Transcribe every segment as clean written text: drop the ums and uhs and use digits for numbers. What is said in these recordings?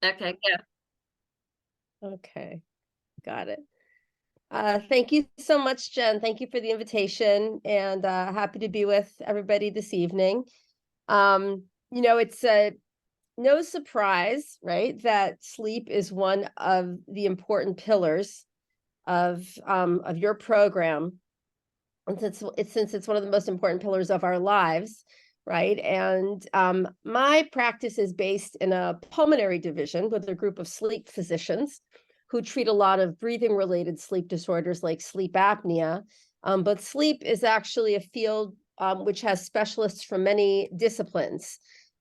Okay, yeah. Okay, got it. Thank you so much, Jen. Thank you for the invitation, and happy to be with everybody this evening. It's no surprise, right, that sleep is one of the important pillars of your program, and since it's one of the most important pillars of our lives, right? And my practice is based in a pulmonary division with a group of sleep physicians who treat a lot of breathing related sleep disorders like sleep apnea. But sleep is actually a field which has specialists from many disciplines.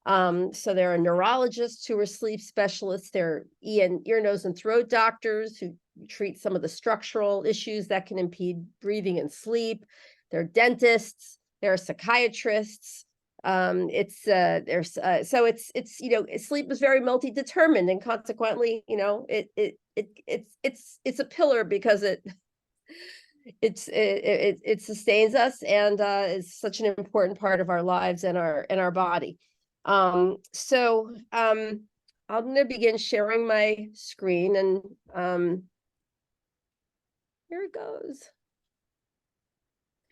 So there are neurologists who are sleep specialists. There are ear, nose, and throat doctors who treat some of the structural issues that can impede breathing and sleep. There are dentists. There are psychiatrists. It's there's so it's sleep is very multi-determined, and consequently, it's a pillar because it sustains us, and is such an important part of our lives and our body. I'm going to begin sharing my screen, and here it goes.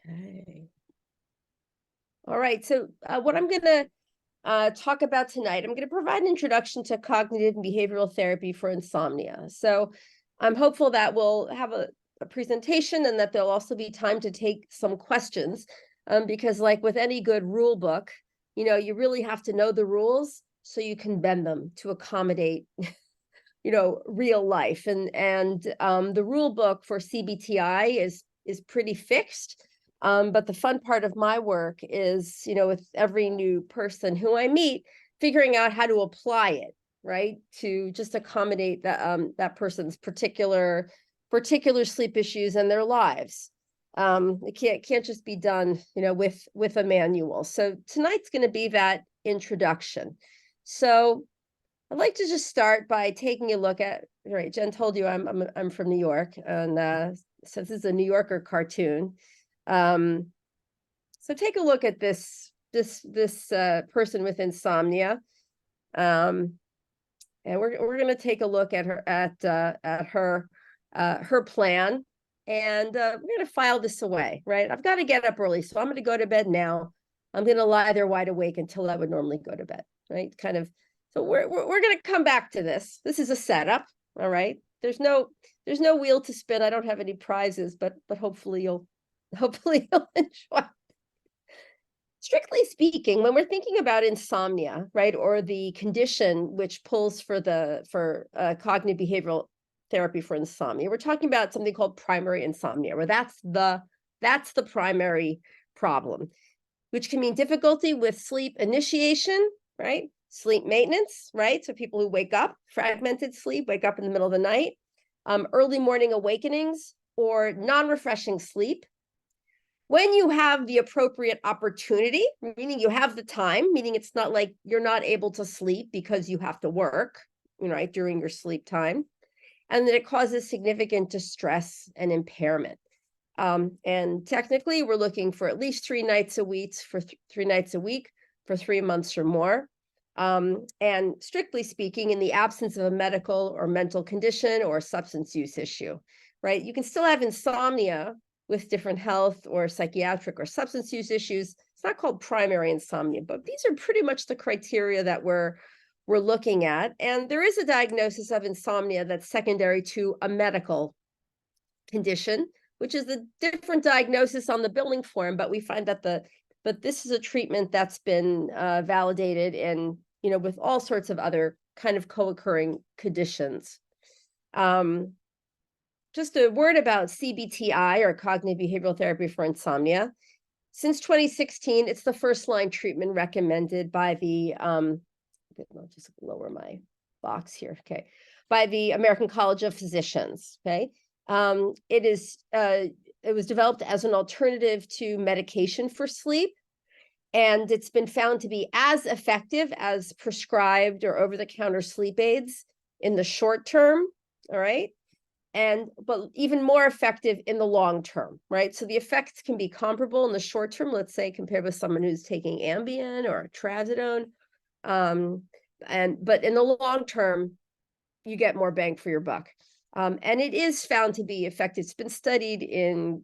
Okay. All right. So what I'm going to talk about tonight, I'm going to provide an introduction to cognitive and behavioral therapy for insomnia. So I'm hopeful that we'll have a presentation and that there'll also be time to take some questions, because like with any good rule book, you really have to know the rules so you can bend them to accommodate real life. And the rule book for CBTI is pretty fixed. But the fun part of my work is, with every new person who I meet, figuring out how to apply it, right, to just accommodate that person's particular sleep issues and their lives. It can't just be done, with a manual. So tonight's going to be that introduction. So I'd like to just start by taking a look at, right, Jen told you I'm from New York, and since this is a New Yorker cartoon, um, so take a look at this person with insomnia, um, and we're going to take a look at her plan, and we're going to file this away. Right, I've got to get up early, so I'm going to go to bed now. I'm going to lie there wide awake until I would normally go to bed. Right, kind of. So we're going to come back to this. This is a setup. All right. There's no wheel to spin. I don't have any prizes, but hopefully you'll enjoy. Strictly speaking, when we're thinking about insomnia, right, or the condition which pulls for cognitive behavioral therapy for insomnia, we're talking about something called primary insomnia, where that's the primary problem, which can mean difficulty with sleep initiation, right, sleep maintenance, right, so people who wake up fragmented sleep, wake up in the middle of the night, early morning awakenings, or non-refreshing sleep. When you have the appropriate opportunity, meaning you have the time, meaning it's not like you're not able to sleep because you have to work, right, during your sleep time, and that it causes significant distress and impairment. And technically, we're looking for at least 3 nights a week for 3 nights a week for 3 months or more. And strictly speaking, in the absence of a medical or mental condition or substance use issue, right? You can still have insomnia with different health or psychiatric or substance use issues. It's not called primary insomnia, but these are pretty much the criteria that we're looking at. And there is a diagnosis of insomnia that's secondary to a medical condition, which is a different diagnosis on the billing form, but we find that this is a treatment that's been validated in, with all sorts of other kind of co-occurring conditions. Just a word about CBTI, or cognitive behavioral therapy for insomnia. Since 2016, it's the first line treatment recommended by the, I'll just lower my box here, okay, by the American College of Physicians, okay? It was developed as an alternative to medication for sleep, and it's been found to be as effective as prescribed or over-the-counter sleep aids in the short term, all right? But even more effective in the long term, right? So the effects can be comparable in the short term, let's say, compared with someone who's taking Ambien or trazodone. But in the long term, you get more bang for your buck. And it is found to be effective. It's been studied in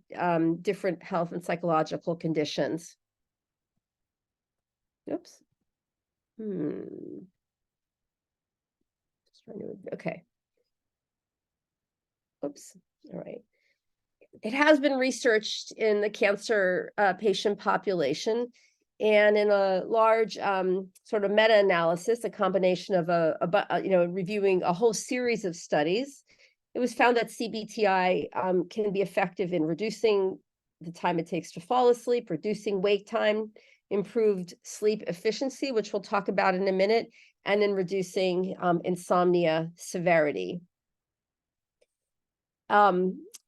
different health and psychological conditions. Oops. Okay. Oops. All right. It has been researched in the cancer patient population, and in a large sort of meta-analysis, a combination of reviewing a whole series of studies, it was found that CBTI can be effective in reducing the time it takes to fall asleep, reducing wake time, improved sleep efficiency, which we'll talk about in a minute, and in reducing insomnia severity.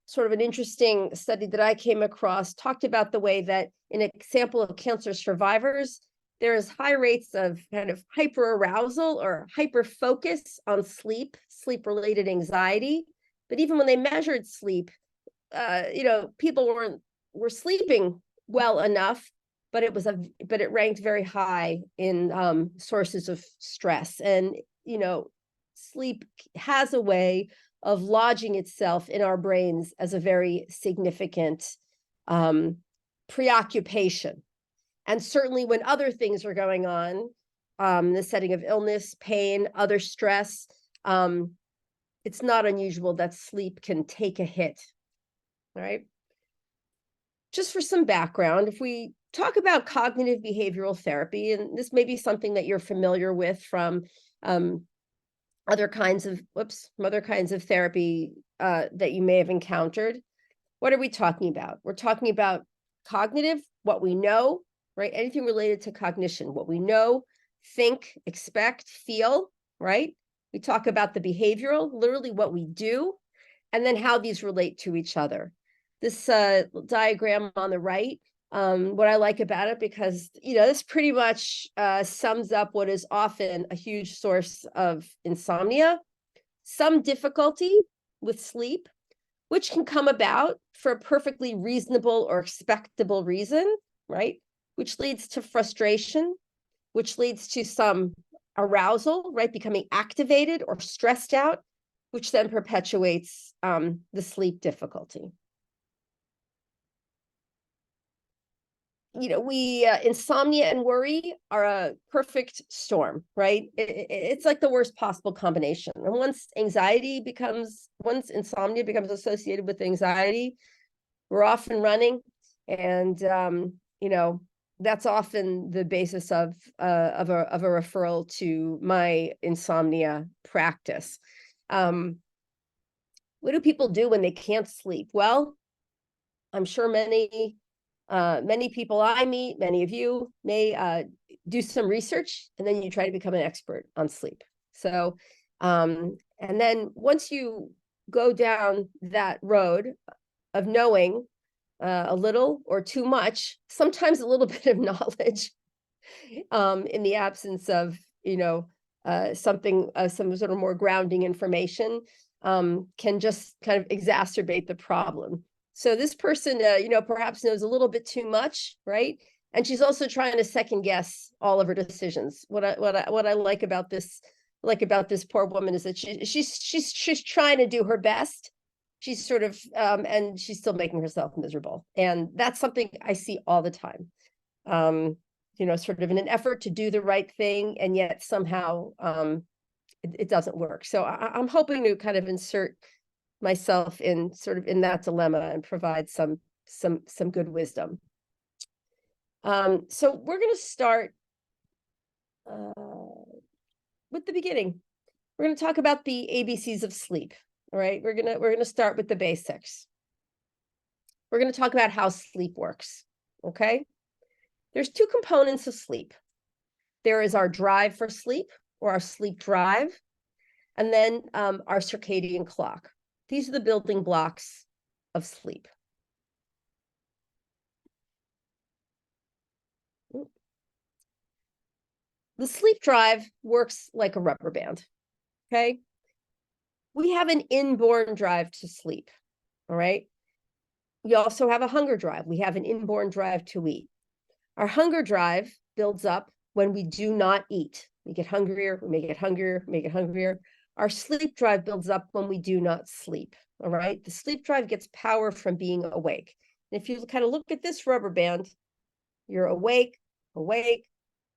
Sort of an interesting study that I came across talked about the way that in a sample of cancer survivors, there is high rates of kind of hyperarousal or hyperfocus on sleep-related anxiety. But even when they measured sleep, people were sleeping well enough, but it ranked very high in sources of stress. And sleep has a way of lodging itself in our brains as a very significant preoccupation. And certainly when other things are going on, the setting of illness, pain, other stress, it's not unusual that sleep can take a hit, right? Just for some background, if we talk about cognitive behavioral therapy, and this may be something that you're familiar with from other kinds of therapy that you may have encountered. What are we talking about? We're talking about cognitive, what we know, right? Anything related to cognition, what we know, think, expect, feel, right? We talk about the behavioral, literally what we do, and then how these relate to each other. This diagram on the right, what I like about it, because this pretty much sums up what is often a huge source of insomnia, some difficulty with sleep, which can come about for a perfectly reasonable or expectable reason, right? Which leads to frustration, which leads to some arousal, right? Becoming activated or stressed out, which then perpetuates the sleep difficulty. Insomnia and worry are a perfect storm, right? It's like the worst possible combination. And once insomnia becomes associated with anxiety, we're off and running. And, that's often the basis of a referral to my insomnia practice. What do people do when they can't sleep? Well, I'm sure many people I meet, many of you may do some research, and then you try to become an expert on sleep. So, and then once you go down that road of knowing a little or too much, sometimes a little bit of knowledge, in the absence of, some sort of more grounding information, can just kind of exacerbate the problem. So this person, perhaps knows a little bit too much, right? And she's also trying to second guess all of her decisions. What I like about this poor woman is that she's trying to do her best. She's sort of and she's still making herself miserable, and that's something I see all the time. Sort of in an effort to do the right thing, and yet somehow it doesn't work. So I'm hoping to kind of insert myself in that dilemma and provide some good wisdom. So we're going to start with the beginning. We're going to talk about the ABCs of sleep. All right, we're going to start with the basics. We're going to talk about how sleep works. Okay, there's two components of sleep. There is our drive for sleep, or our sleep drive, and then our circadian clock. These are the building blocks of sleep. The sleep drive works like a rubber band, okay? We have an inborn drive to sleep, all right? We also have a hunger drive. We have an inborn drive to eat. Our hunger drive builds up when we do not eat. We get hungrier, we may get hungrier, we get hungrier. Our sleep drive builds up when we do not sleep, all right? The sleep drive gets power from being awake. And if you kind of look at this rubber band, you're awake, awake,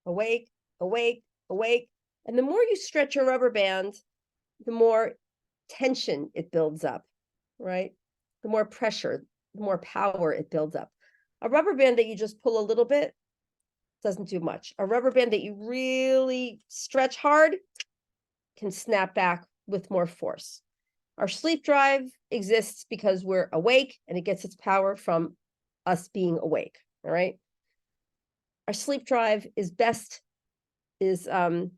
awake, awake, awake. And the more you stretch your rubber band, the more tension it builds up, right? The more pressure, the more power it builds up. A rubber band that you just pull a little bit doesn't do much. A rubber band that you really stretch hard can snap back with more force. Our sleep drive exists because we're awake, and it gets its power from us being awake, all right? Our sleep drive is the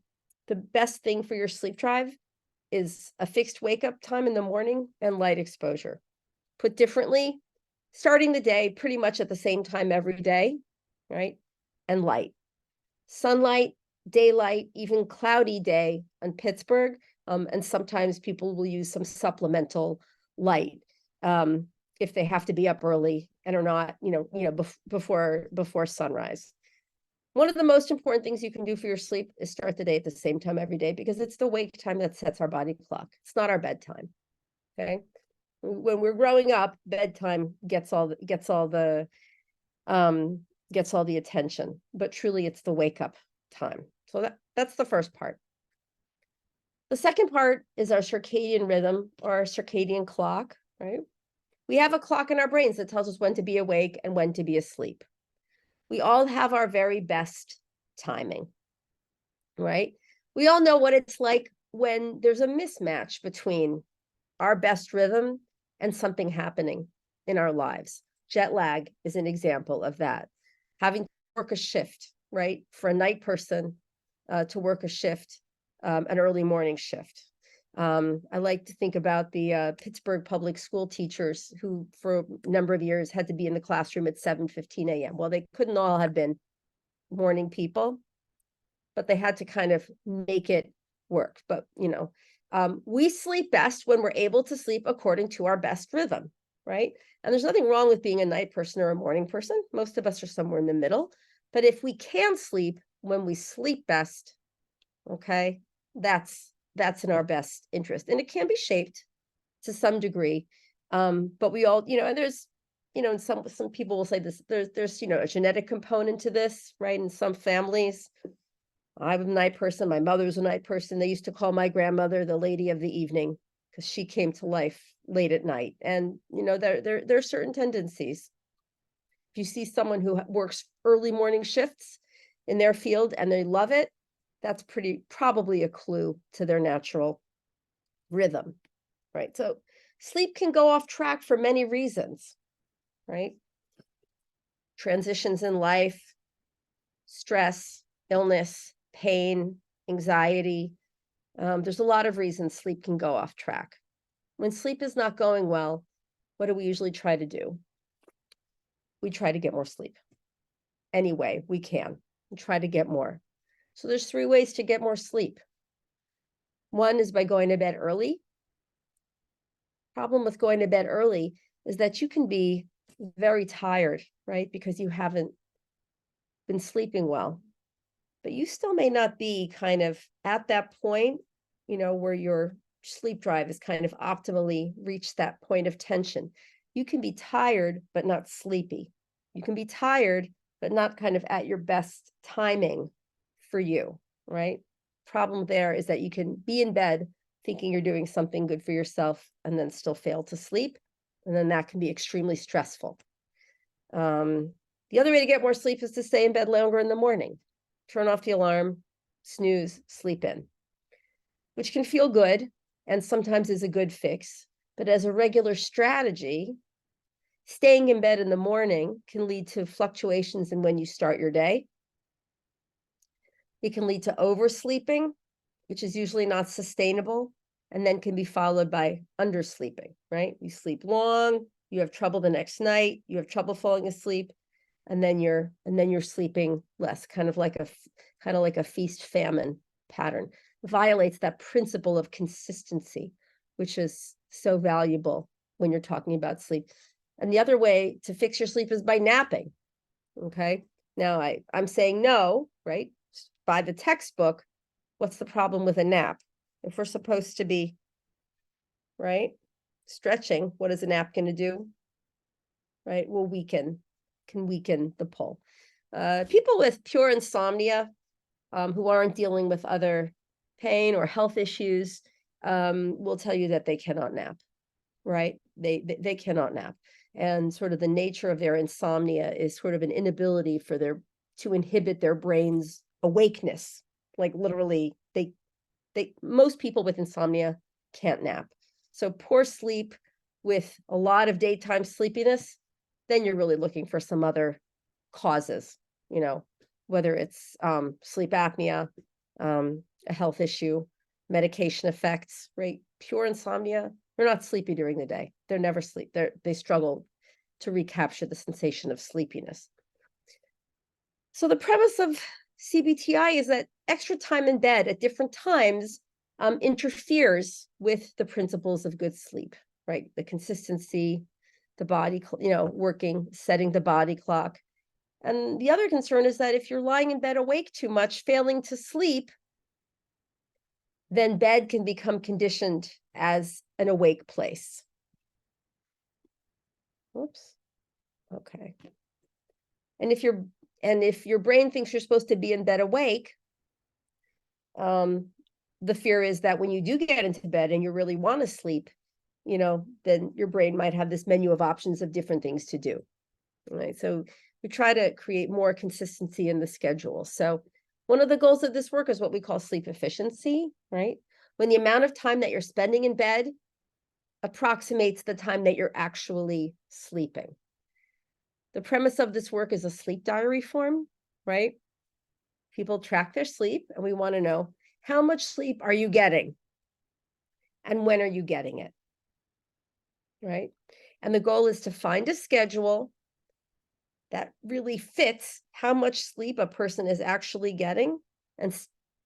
best thing for your sleep drive is a fixed wake up time in the morning and light exposure. Put differently, starting the day pretty much at the same time every day, right? And light. Sunlight, daylight, even cloudy day in Pittsburgh. And sometimes people will use some supplemental light if they have to be up early and are not, before sunrise. One of the most important things you can do for your sleep is start the day at the same time every day, because it's the wake time that sets our body clock. It's not our bedtime. Okay. When we're growing up, bedtime gets all the attention, but truly it's the wake up time. So that's the first part. The second part is our circadian rhythm, or our circadian clock, right? We have a clock in our brains that tells us when to be awake and when to be asleep. We all have our very best timing, right? We all know what it's like when there's a mismatch between our best rhythm and something happening in our lives. Jet lag is an example of that. Having to work a shift, right? For a night person to work a shift, an early morning shift. I like to think about the Pittsburgh public school teachers who for a number of years had to be in the classroom at 7:15 a.m. Well, they couldn't all have been morning people, but they had to kind of make it work. But, we sleep best when we're able to sleep according to our best rhythm, right? And there's nothing wrong with being a night person or a morning person. Most of us are somewhere in the middle. But if we can sleep when we sleep best, okay, that's in our best interest. And it can be shaped to some degree. But we all, and there's, and some people will say this, there's, a genetic component to this, right? In some families, I'm a night person. My mother's a night person. They used to call my grandmother the lady of the evening because she came to life late at night. And, there are certain tendencies. If you see someone who works early morning shifts in their field and they love it, that's probably a clue to their natural rhythm, right? So sleep can go off track for many reasons, right? Transitions in life, stress, illness, pain, anxiety. There's a lot of reasons sleep can go off track. When sleep is not going well, what do we usually try to do? We try to get more sleep. Any way we can. We try to get more. So there's 3 ways to get more sleep. One is by going to bed early. Problem with going to bed early is that you can be very tired, right? Because you haven't been sleeping well. But you still may not be kind of at that point, where your sleep drive is kind of optimally reached that point of tension. You can be tired, but not sleepy. You can be tired, but not kind of at your best timing for you, right? Problem there is that you can be in bed thinking you're doing something good for yourself and then still fail to sleep. And then that can be extremely stressful. The other way to get more sleep is to stay in bed longer in the morning. Turn off the alarm, snooze, sleep in, which can feel good and sometimes is a good fix. But as a regular strategy, staying in bed in the morning can lead to fluctuations in when you start your day. It can lead to oversleeping, which is usually not sustainable, and then can be followed by undersleeping, right? You sleep long, you have trouble the next night, you have trouble falling asleep, and then you're sleeping less, kind of like a feast famine pattern. It violates that principle of consistency, which is so valuable when you're talking about sleep. And the other way to fix your sleep is by napping. Okay. Now I'm saying no, right? By the textbook, what's the problem with a nap? If we're supposed to be, right, stretching, what is a nap going to do? Right, will can weaken the pull. People with pure insomnia, who aren't dealing with other pain or health issues, will tell you that they cannot nap, right? They cannot nap. And sort of the nature of their insomnia is sort of an inability for to inhibit their brain's awakeness. Like literally, most people with insomnia can't nap. So poor sleep with a lot of daytime sleepiness, then you're really looking for some other causes, whether it's sleep apnea, a health issue, medication effects, right? Pure insomnia, they're not sleepy during the day. They're never sleep. They struggle to recapture the sensation of sleepiness. So the premise of CBTI is that extra time in bed at different times interferes with the principles of good sleep, right? The consistency, the body, working, setting the body clock. And the other concern is that if you're lying in bed awake too much, failing to sleep, then bed can become conditioned as an awake place. Oops. Okay. And if your brain thinks you're supposed to be in bed awake, the fear is that when you do get into bed and you really want to sleep, then your brain might have this menu of options of different things to do. Right. So we try to create more consistency in the schedule. So one of the goals of this work is what we call sleep efficiency, right? When the amount of time that you're spending in bed approximates the time that you're actually sleeping. The premise of this work is a sleep diary form, right? People track their sleep, and we want to know, how much sleep are you getting? And when are you getting it? Right? And the goal is to find a schedule that really fits how much sleep a person is actually getting and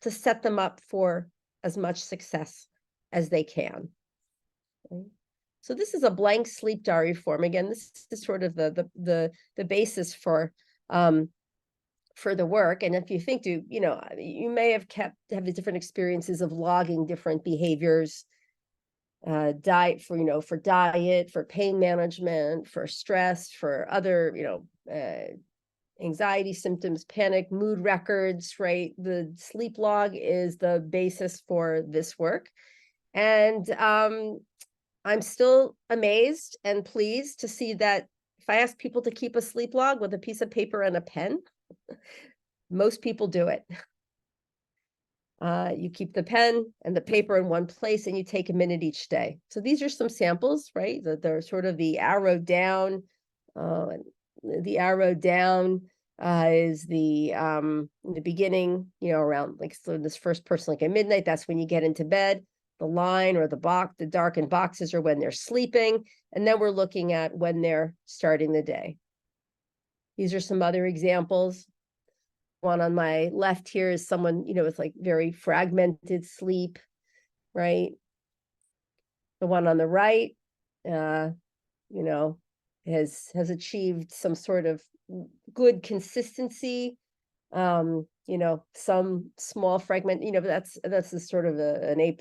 to set them up for as much success as they can. Okay. So this is a blank sleep diary form. Again, this is sort of the basis for the work. And if you think you may have the different experiences of logging different behaviors, diet for diet, for pain management, for stress, for other, anxiety symptoms, panic, mood records, right? The sleep log is the basis for this work. And I'm still amazed and pleased to see that if I ask people to keep a sleep log with a piece of paper and a pen, most people do it. You keep the pen and the paper in one place and you take a minute each day. So these are some samples, right? They're sort of the arrow down. The arrow down is the beginning, around so this first person, like at midnight, that's when you get into bed. The line or the darkened boxes are when they're sleeping. And then we're looking at when they're starting the day. These are some other examples. One on my left here is someone, with like very fragmented sleep, right? The one on the right, has achieved some sort of good consistency. Some small fragment, that's a sort of an A+,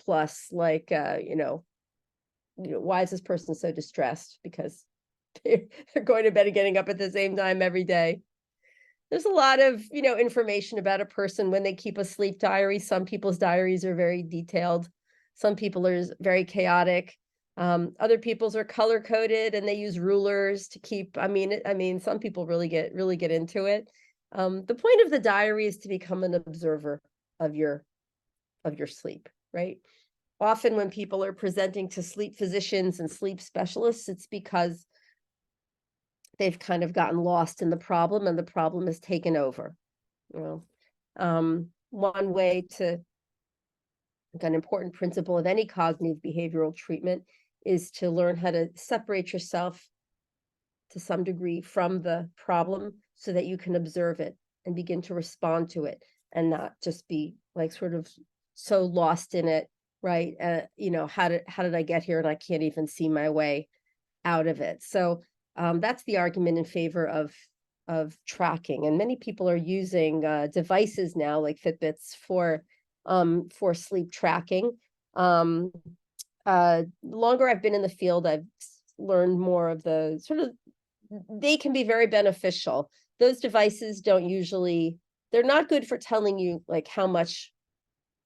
like, why is this person so distressed? Because they're going to bed and getting up at the same time every day. There's a lot of, information about a person when they keep a sleep diary. Some people's diaries are very detailed. Some people are very chaotic. Other people's are color coded and they use rulers to keep. Some people really get into it. The point of the diary is to become an observer of your sleep, right? Often when people are presenting to sleep physicians and sleep specialists, it's because they've kind of gotten lost in the problem and the problem has taken over. One way an important principle of any cognitive behavioral treatment is to learn how to separate yourself to some degree from the problem so that you can observe it and begin to respond to it and not just be like sort of so lost in it, right? How did I get here and I can't even see my way out of it. So that's the argument in favor of tracking. And many people are using devices now like Fitbits for sleep tracking. Longer I've been in the field, I've learned more of the sort of, they can be very beneficial. Those devices don't usually, they're not good for telling you like how much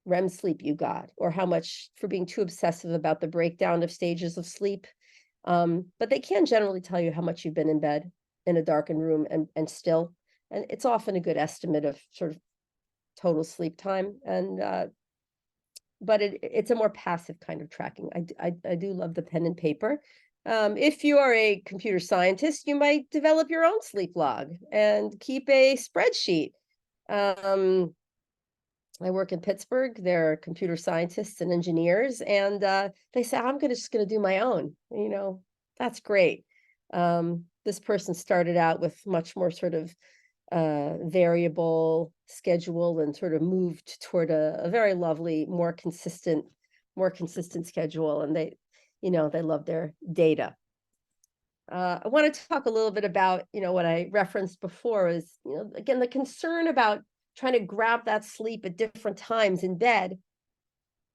REM sleep you got, or how much, for being too obsessive about the breakdown of stages of sleep. But they can generally tell you how much you've been in bed in a darkened room and still, and it's often a good estimate of sort of total sleep time. And but it's a more passive kind of tracking. I do love the pen and paper. If you are a computer scientist, you might develop your own sleep log and keep a spreadsheet. I work in Pittsburgh. There are computer scientists and engineers, and they say, I'm just going to do my own. That's great. This person started out with much more sort of variable schedule, and sort of moved toward a very lovely, more consistent schedule. And they love their data. I want to talk a little bit about, what I referenced before is, again, the concern about trying to grab that sleep at different times in bed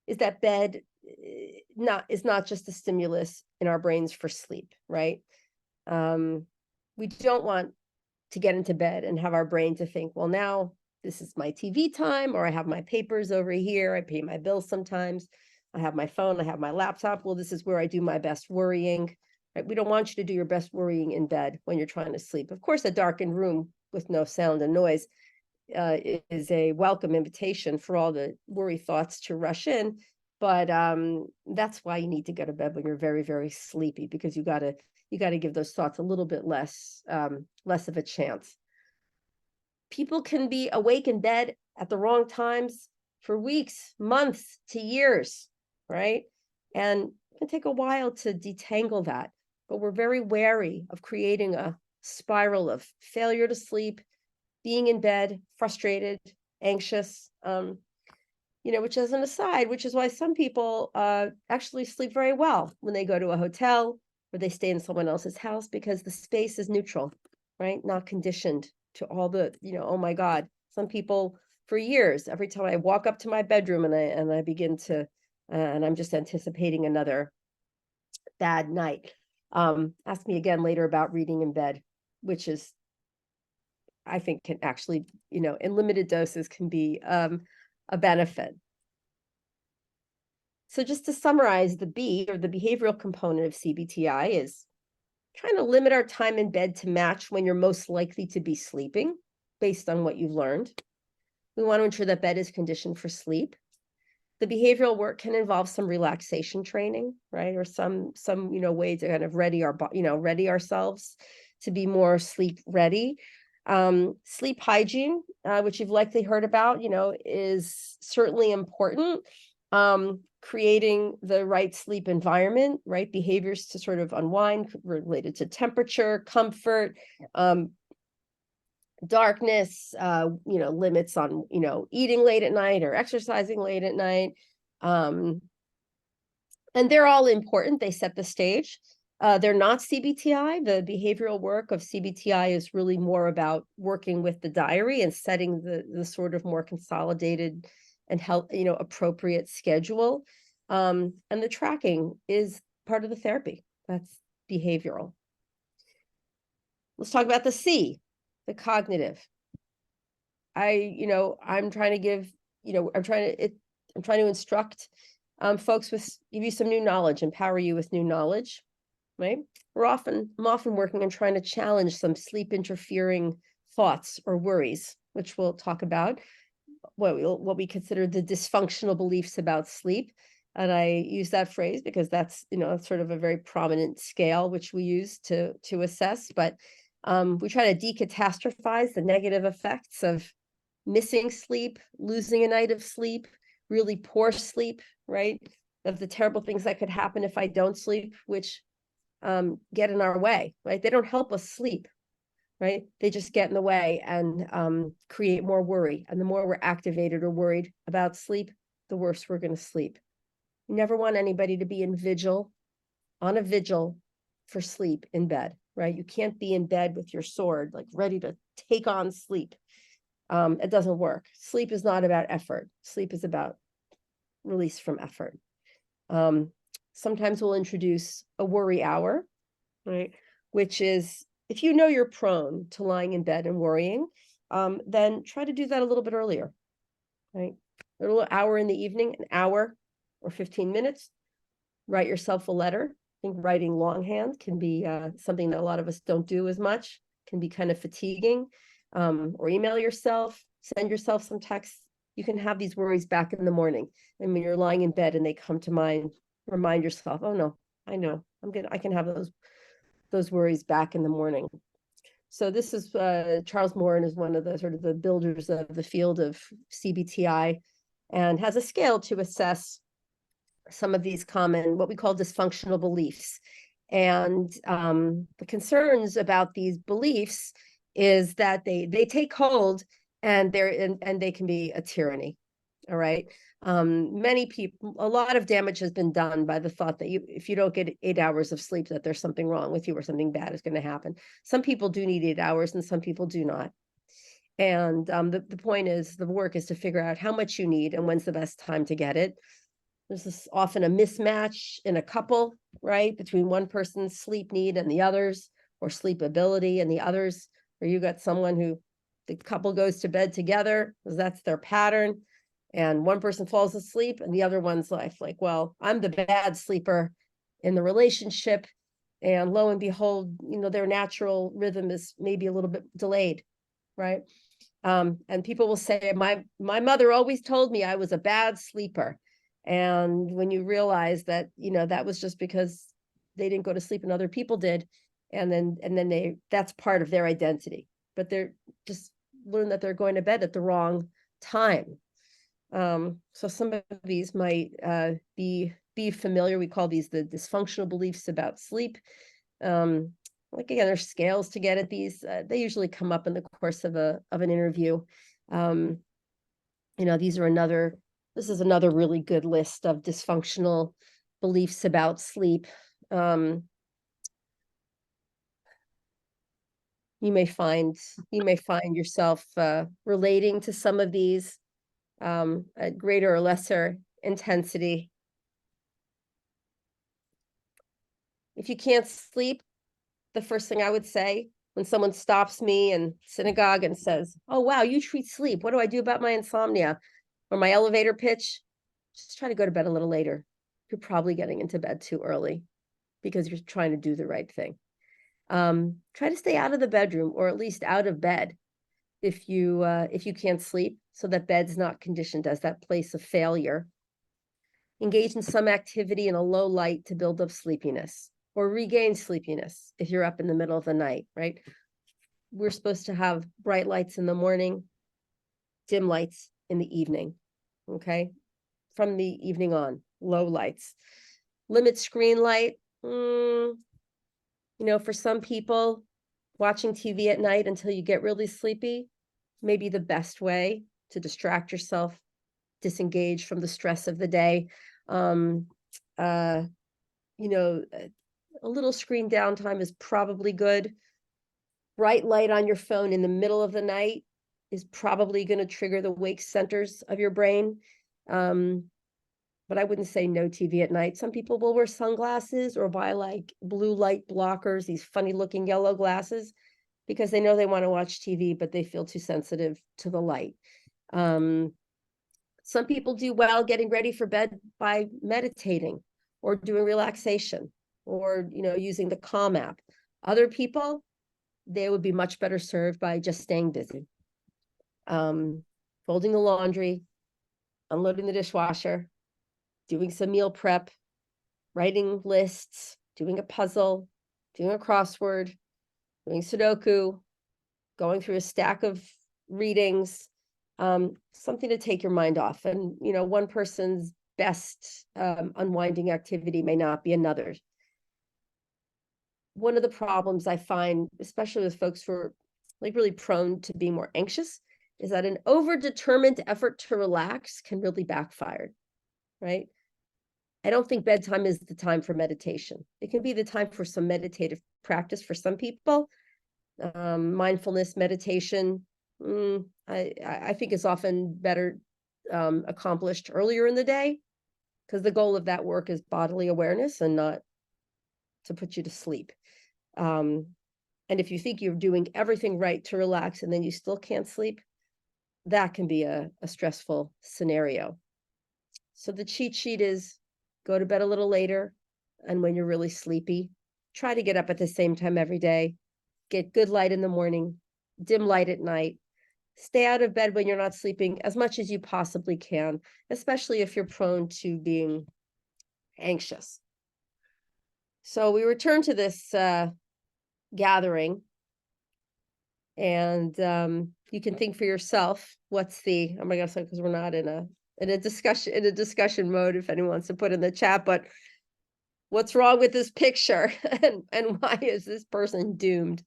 is that bed is not just a stimulus in our brains for sleep, right? We don't want to get into bed and have our brain to think, well, now this is my TV time, or I have my papers over here, I pay my bills sometimes, I have my phone, I have my laptop, well, this is where I do my best worrying, right? We don't want you to do your best worrying in bed when you're trying to sleep. Of course, a darkened room with no sound and noise is a welcome invitation for all the worry thoughts to rush in. But that's why you need to go to bed when you're very, very sleepy, because you got to give those thoughts a little bit less of a chance. People can be awake in bed at the wrong times for weeks, months to years, right? And it can take a while to detangle that, but we're very wary of creating a spiral of failure to sleep, being in bed, frustrated, anxious, which is an aside, which is why some people actually sleep very well when they go to a hotel or they stay in someone else's house, because the space is neutral, right? Not conditioned to all the, oh my God. Some people for years, every time I walk up to my bedroom and I begin to, and I'm just anticipating another bad night. Ask me again later about reading in bed, which is, I think, can actually, in limited doses can be a benefit. So just to summarize, the B, or the behavioral component of CBTI, is trying to limit our time in bed to match when you're most likely to be sleeping based on what you've learned. We want to ensure that bed is conditioned for sleep. The behavioral work can involve some relaxation training, right? Or some way to kind of ready ourselves to be more sleep ready. Sleep hygiene, which you've likely heard about, is certainly important. Creating the right sleep environment, right? Behaviors to sort of unwind related to temperature, comfort, darkness, limits on, eating late at night or exercising late at night. And they're all important. They set the stage. They're not CBTI. The behavioral work of CBTI is really more about working with the diary and setting the sort of more consolidated and appropriate schedule. And the tracking is part of the therapy. That's behavioral. Let's talk about the C, the cognitive. I'm trying to instruct folks give you some new knowledge, empower you with new knowledge, right? I'm often working on trying to challenge some sleep interfering thoughts or worries, which we'll talk about, what we consider the dysfunctional beliefs about sleep. And I use that phrase because that's, sort of a very prominent scale, which we use to assess. But we try to decatastrophize the negative effects of missing sleep, losing a night of sleep, really poor sleep, right? Of the terrible things that could happen if I don't sleep, which get in our way, right? They don't help us sleep, right? They just get in the way and create more worry. And the more we're activated or worried about sleep, the worse we're going to sleep. You never want anybody to be on a vigil for sleep in bed, right? You can't be in bed with your sword, like ready to take on sleep. It doesn't work. Sleep is not about effort. Sleep is about release from effort. Sometimes we'll introduce a worry hour, right? Which is, if you know you're prone to lying in bed and worrying, then try to do that a little bit earlier, right? A little hour in the evening, an hour or 15 minutes, write yourself a letter. I think writing longhand can be something that a lot of us don't do as much, can be kind of fatiguing, or email yourself, send yourself some texts. You can have these worries back in the morning. And when you're lying in bed and they come to mind, remind yourself, oh no, I know, I can have those worries back in the morning. So this is Charles Morin is one of the sort of the builders of the field of CBTI, and has a scale to assess some of these common, what we call dysfunctional beliefs. And the concerns about these beliefs is that they take hold, and they can be a tyranny. All right. Many people, a lot of damage has been done by the thought that if you don't get 8 hours of sleep, that there's something wrong with you or something bad is going to happen. Some people do need 8 hours and some people do not. And the point is, the work is to figure out how much you need and when's the best time to get it. There's often a mismatch in a couple, right, between one person's sleep need and the others, or sleep ability and the others, or you got someone who the couple goes to bed together because that's their pattern, and one person falls asleep and the other one's like, well, I'm the bad sleeper in the relationship, and lo and behold, their natural rhythm is maybe a little bit delayed, right? And people will say, my mother always told me I was a bad sleeper. And when you realize that, that was just because they didn't go to sleep and other people did, and then that's part of their identity, but they're just learn that they're going to bed at the wrong time. So some of these might be familiar. We call these the dysfunctional beliefs about sleep. Like, again, there's scales to get at these. They usually come up in the course of an interview. This is another really good list of dysfunctional beliefs about sleep. You may find yourself relating to some of these at greater or lesser intensity. If you can't sleep, the first thing I would say when someone stops me in synagogue and says, oh, wow, you treat sleep. What do I do about my insomnia or my elevator pitch? Just try to go to bed a little later. You're probably getting into bed too early because you're trying to do the right thing. Try to stay out of the bedroom, or at least out of bed if you can't sleep, so that bed's not conditioned as that place of failure. Engage in some activity in a low light to build up sleepiness, or regain sleepiness if you're up in the middle of the night, right? We're supposed to have bright lights in the morning, dim lights in the evening, okay? From the evening on, low lights. Limit screen light. For some people, watching TV at night until you get really sleepy may be the best way to distract yourself, disengage from the stress of the day. A little screen downtime is probably good. Bright light on your phone in the middle of the night is probably going to trigger the wake centers of your brain. But I wouldn't say no TV at night. Some people will wear sunglasses or buy like blue light blockers, these funny looking yellow glasses, because they know they want to watch TV, but they feel too sensitive to the light. Some people do well getting ready for bed by meditating or doing relaxation, or using the Calm app. Other people, they would be much better served by just staying busy, folding the laundry, unloading the dishwasher, doing some meal prep, writing lists, doing a puzzle, doing a crossword, doing Sudoku, going through a stack of readings, something to take your mind off. And one person's best unwinding activity may not be another's. One of the problems I find, especially with folks who are like really prone to being more anxious, is that an over-determined effort to relax can really backfire, right? I don't think bedtime is the time for meditation. It can be the time for some meditative practice for some people. Mindfulness meditation, I think is often better accomplished earlier in the day, because the goal of that work is bodily awareness and not to put you to sleep. And if you think you're doing everything right to relax and then you still can't sleep, that can be a stressful scenario. So the cheat sheet is go to bed a little later, and when you're really sleepy, try to get up at the same time every day. Get good light in the morning, dim light at night. Stay out of bed when you're not sleeping as much as you possibly can, especially if you're prone to being anxious. So we return to this gathering, and you can think for yourself, what's the, I'm gonna say, because we're not in a discussion mode, if anyone wants to put in the chat, but what's wrong with this picture, and why is this person doomed?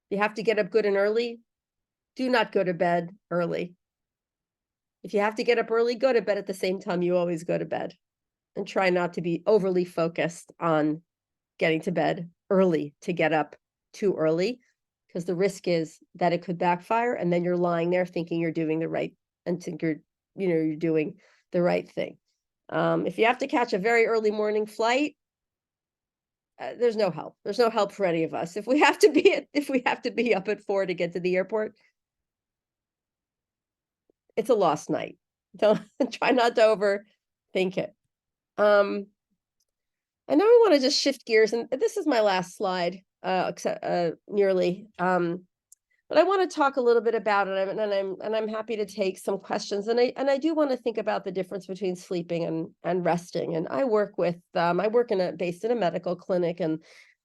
You have to get up good and early. Do not go to bed early. If you have to get up early, go to bed at the same time you always go to bed, and try not to be overly focused on getting to bed early to get up too early, because the risk is that it could backfire, and then you're lying there thinking you're doing the right, and think you're doing the right thing. If you have to catch a very early morning flight, there's no help. There's no help for any of us. If we have to be up at 4 to get to the airport, it's a lost night. Don't try not to overthink it. I know we want to just shift gears, and this is my last slide, nearly. But I want to talk a little bit about it, and I'm happy to take some questions. And I do want to think about the difference between sleeping and resting. And I work based in a medical clinic, and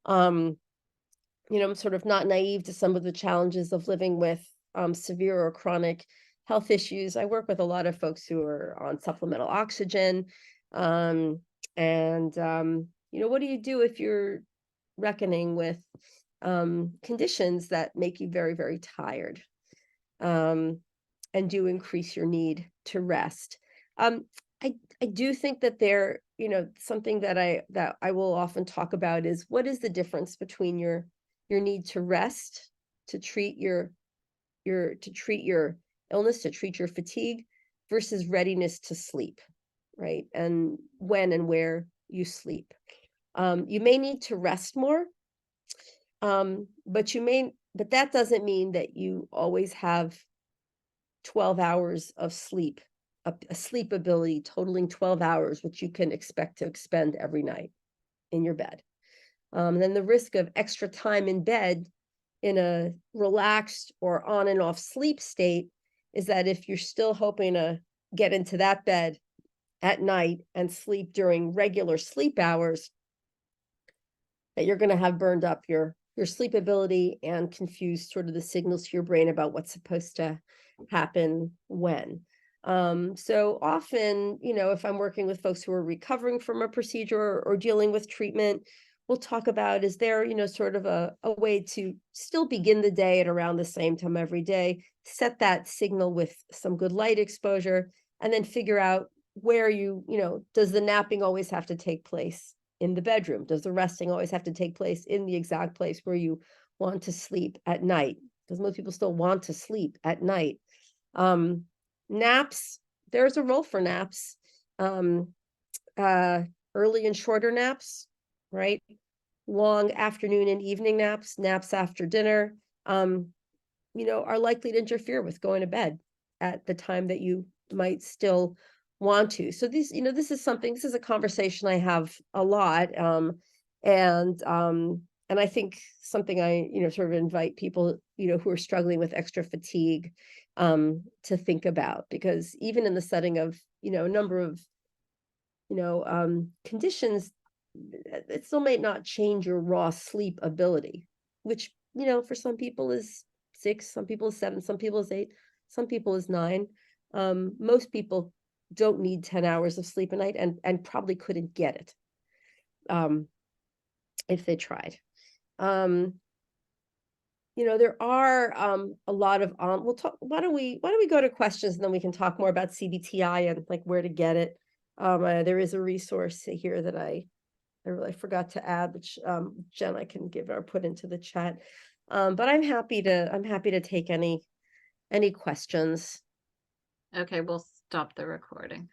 I'm sort of not naive to some of the challenges of living with severe or chronic health issues. I work with a lot of folks who are on supplemental oxygen, what do you do if you're reckoning with conditions that make you very, very tired, and do increase your need to rest? I do think that something that I will often talk about is, what is the difference between your need to rest, to treat your illness, to treat your fatigue, versus readiness to sleep, right? And when and where you sleep. You may need to rest more, but that doesn't mean that you always have 12 hours of sleep, a sleep ability totaling 12 hours, which you can expect to expend every night in your bed. Then the risk of extra time in bed in a relaxed or on and off sleep state is that if you're still hoping to get into that bed at night and sleep during regular sleep hours, that you're going to have burned up your sleep ability and confused sort of the signals to your brain about what's supposed to happen when. So often, if I'm working with folks who are recovering from a procedure or dealing with treatment, we'll talk about, is there, sort of a way to still begin the day at around the same time every day, set that signal with some good light exposure, and then figure out where does the napping always have to take place in the bedroom? Does the resting always have to take place in the exact place where you want to sleep at night? Because most people still want to sleep at night. Naps, there's a role for naps. Early and shorter naps, right? Long afternoon and evening naps after dinner, are likely to interfere with going to bed at the time that you might still want to. So this is a conversation I have a lot. And I think something I, sort of invite people, who are struggling with extra fatigue, to think about, because even in the setting of, a number of, conditions, it still may not change your raw sleep ability, which, for some people is 6, some people is 7, some people is 8, some people is 9. Most people don't need 10 hours of sleep a night, and probably couldn't get it if they tried. There are a lot of we'll talk. Why don't we go to questions, and then we can talk more about CBTI and like where to get it. There is a resource here that I really forgot to add, which Jen, I can give or put into the chat. But I'm happy to take any questions. Okay, we'll stop the recording.